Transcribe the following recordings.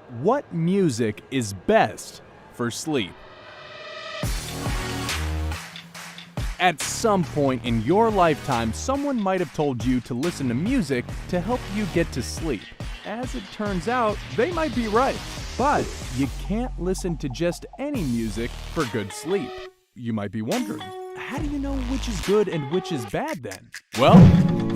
What music is best for sleep? At some point in your lifetime, someone might have told you to listen to music to help you get to sleep. As it turns out, they might be right. But you can't listen to just any music for good sleep. You might be wondering, how do you know which is good and which is bad then? Well,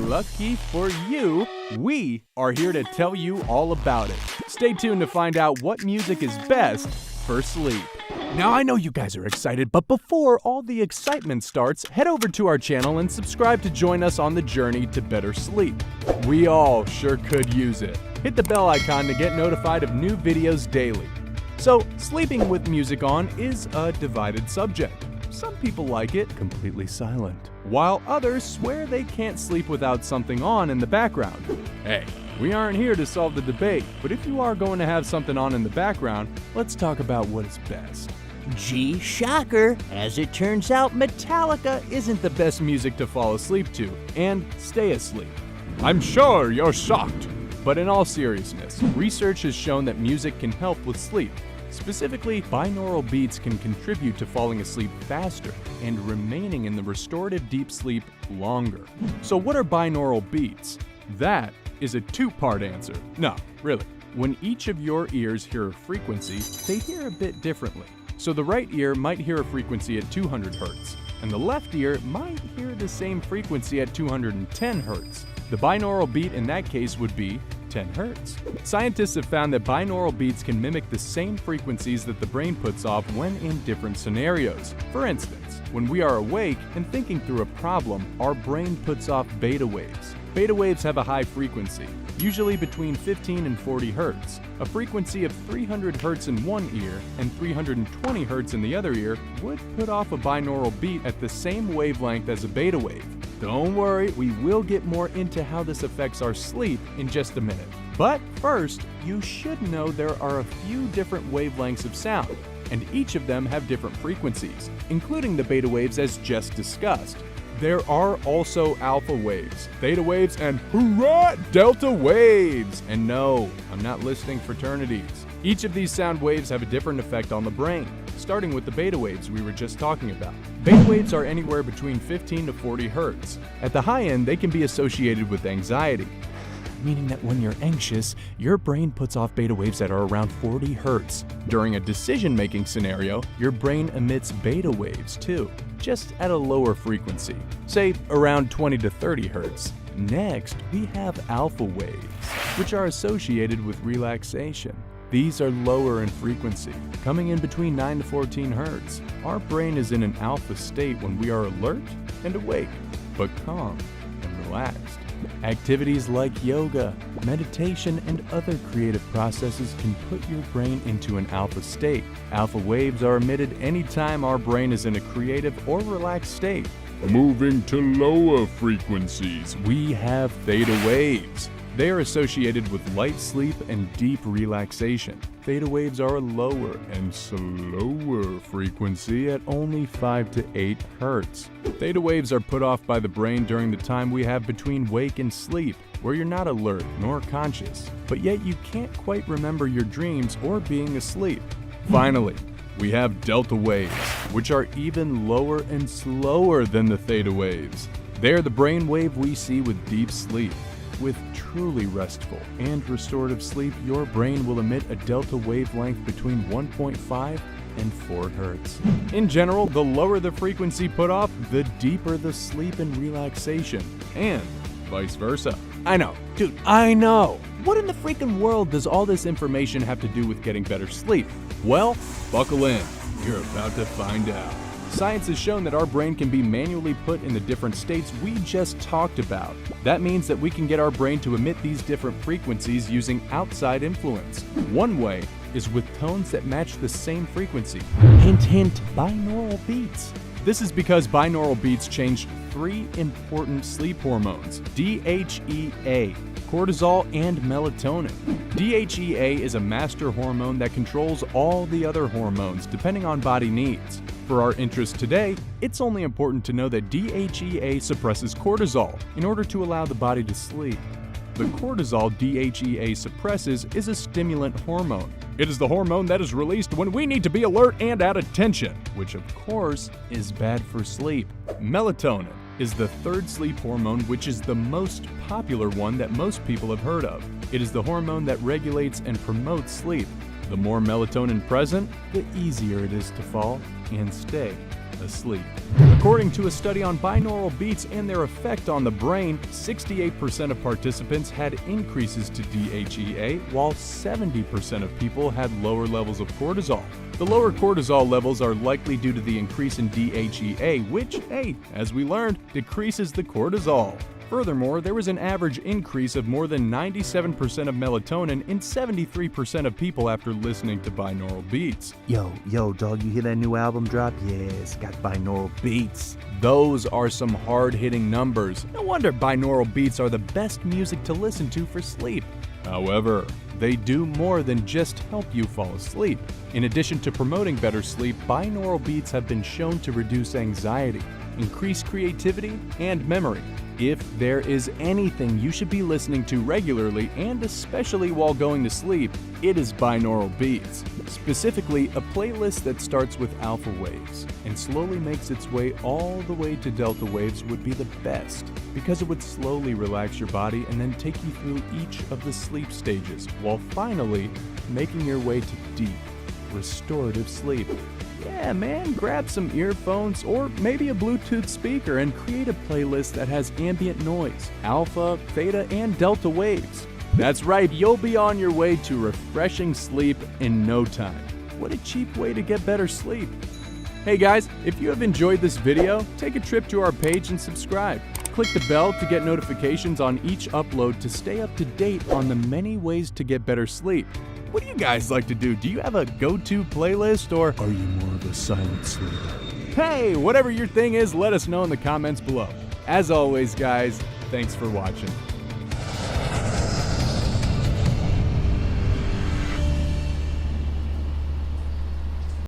lucky for you, we are here to tell you all about it. Stay tuned to find out what music is best for sleep. Now, I know you guys are excited, but before all the excitement starts, head over to our channel and subscribe to join us on the journey to better sleep. We all sure could use it. Hit the bell icon to get notified of new videos daily. So, sleeping with music on is a divided subject. Some people like it completely silent, while others swear they can't sleep without something on in the background. Hey, we aren't here to solve the debate, but if you are going to have something on in the background, let's talk about what is best. Gee, shocker. As it turns out, Metallica isn't the best music to fall asleep to and stay asleep. I'm sure you're shocked. But in all seriousness, research has shown that music can help with sleep. Specifically, binaural beats can contribute to falling asleep faster and remaining in the restorative deep sleep longer. So what are binaural beats? That is a two-part answer. No, really. When each of your ears hear a frequency, they hear a bit differently. So the right ear might hear a frequency at 200 Hz, and the left ear might hear the same frequency at 210 Hz. The binaural beat in that case would be 10 Hz. Scientists have found that binaural beats can mimic the same frequencies that the brain puts off when in different scenarios. For instance, when we are awake and thinking through a problem, our brain puts off beta waves. Beta waves have a high frequency, usually between 15 and 40 Hz. A frequency of 300 Hz in one ear and 320 Hz in the other ear would put off a binaural beat at the same wavelength as a beta wave. Don't worry, we will get more into how this affects our sleep in just a minute. But first, you should know there are a few different wavelengths of sound, and each of them have different frequencies, including the beta waves as just discussed. There are also alpha waves, theta waves, and hoorah, delta waves! And no, I'm not listing fraternities. Each of these sound waves have a different effect on the brain, starting with the beta waves we were just talking about. Beta waves are anywhere between 15 to 40 Hz. At the high end, they can be associated with anxiety, meaning that when you're anxious, your brain puts off beta waves that are around 40 Hz. During a decision-making scenario, your brain emits beta waves too, just at a lower frequency, say around 20 to 30 Hz. Next, we have alpha waves, which are associated with relaxation. These are lower in frequency, coming in between 9 to 14 Hz. Our brain is in an alpha state when we are alert and awake, but calm and relaxed. Activities like yoga, meditation, and other creative processes can put your brain into an alpha state. Alpha waves are emitted anytime our brain is in a creative or relaxed state. Moving to lower frequencies, we have theta waves. They are associated with light sleep and deep relaxation. Theta waves are a lower and slower frequency at only 5 to 8 Hz. Theta waves are put off by the brain during the time we have between wake and sleep, where you're not alert nor conscious, but yet you can't quite remember your dreams or being asleep. Finally, we have delta waves, which are even lower and slower than the theta waves. They're the brain wave we see with deep sleep. With truly restful and restorative sleep, your brain will emit a delta wavelength between 1.5 and 4 Hz. In general, the lower the frequency put off, the deeper the sleep and relaxation, and vice versa. I know, dude, I know. What in the freaking world does all this information have to do with getting better sleep? Well, buckle in. You're about to find out. Science has shown that our brain can be manually put in the different states we just talked about. That means that we can get our brain to emit these different frequencies using outside influence. One way is with tones that match the same frequency. Hint, hint, binaural beats. This is because binaural beats change three important sleep hormones: DHEA, cortisol, and melatonin. DHEA is a master hormone that controls all the other hormones depending on body needs. For our interest today, it's only important to know that DHEA suppresses cortisol in order to allow the body to sleep. The cortisol DHEA suppresses is a stimulant hormone, It is the hormone that is released when we need to be alert and at attention, which of course is bad for sleep. Melatonin is the third sleep hormone, which is the most popular one that most people have heard of. It is the hormone that regulates and promotes sleep. The more melatonin present, the easier it is to fall and stay asleep. According to a study on binaural beats and their effect on the brain, 68% of participants had increases to DHEA, while 70% of people had lower levels of cortisol. The lower cortisol levels are likely due to the increase in DHEA, which, as we learned, decreases the cortisol. Furthermore, there was an average increase of more than 97% of melatonin in 73% of people after listening to binaural beats. Yo, dog, you hear that new album drop? Yeah, it's got binaural beats. Those are some hard-hitting numbers. No wonder binaural beats are the best music to listen to for sleep. However, they do more than just help you fall asleep. In addition to promoting better sleep, binaural beats have been shown to reduce anxiety, increase creativity, and memory. If there is anything you should be listening to regularly, and especially while going to sleep, it is binaural beats. Specifically, a playlist that starts with alpha waves and slowly makes its way all the way to delta waves would be the best, because it would slowly relax your body and then take you through each of the sleep stages, while finally making your way to deep, restorative sleep. Yeah, man, grab some earphones or maybe a Bluetooth speaker and create a playlist that has ambient noise, alpha, theta, and delta waves. That's right, you'll be on your way to refreshing sleep in no time. What a cheap way to get better sleep. Hey guys, if you have enjoyed this video, take a trip to our page and subscribe. Click the bell to get notifications on each upload to stay up to date on the many ways to get better sleep. What do you guys like to do? Do you have a go-to playlist, or Are you more of a silent sleeper? hey, whatever your thing is, let us know in the comments below. As always, guys, thanks for watching.